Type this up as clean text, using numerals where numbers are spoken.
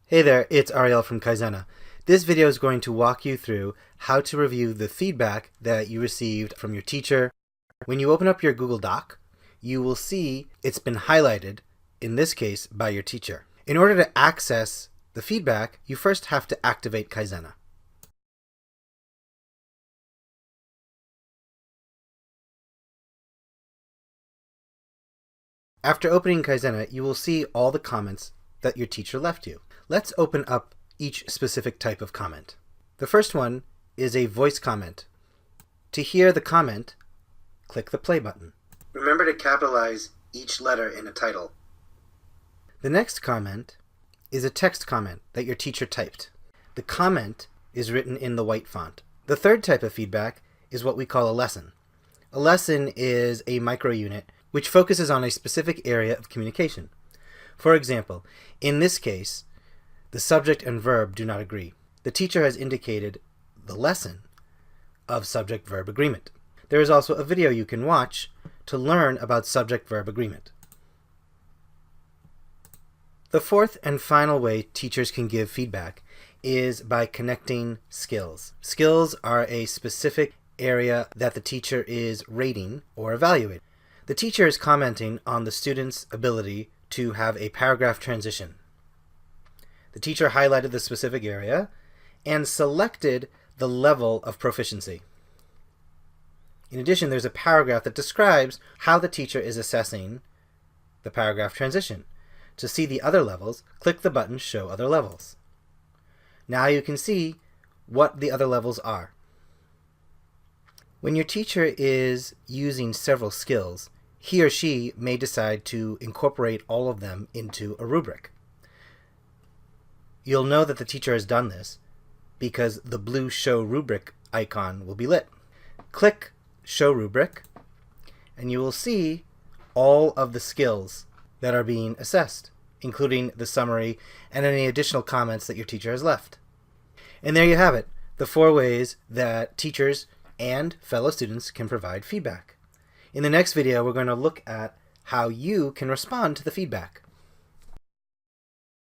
Hey there, it's Ariel from Kaizena. This video is going to walk you through how to review the feedback that you received from your teacher. When you open up your Google Doc, you will see it's been highlighted, in this case, by your teacher. In order to access the feedback, you first have to activate Kaizena. After opening Kaizena, you will see all the comments that your teacher left you. Let's open up each specific type of comment. The first one is a voice comment. To hear the comment, click the play button. Remember to capitalize each letter in a title. The next comment is a text comment that your teacher typed. The comment is written in the white font. The third type of feedback is what we call a lesson. A lesson is a micro unit which focuses on a specific area of communication. For example, in this case, the subject and verb do not agree. The teacher has indicated the lesson of subject-verb agreement. There is also a video you can watch to learn about subject-verb agreement. The fourth and final way teachers can give feedback is by connecting skills. Skills are a specific area that the teacher is rating or evaluating. The teacher is commenting on the student's ability to have a paragraph transition. The teacher highlighted the specific area and selected the level of proficiency. In addition, there's a paragraph that describes how the teacher is assessing the paragraph transition. To see the other levels, click the button Show Other Levels. Now you can see what the other levels are. When your teacher is using several skills, he or she may decide to incorporate all of them into a rubric. You'll know that the teacher has done this because the blue Show Rubric icon will be lit. Click Show Rubric and you will see all of the skills that are being assessed, including the summary and any additional comments that your teacher has left. And there you have it, the 4 ways that teachers and fellow students can provide feedback. In the next video, we're going to look at how you can respond to the feedback.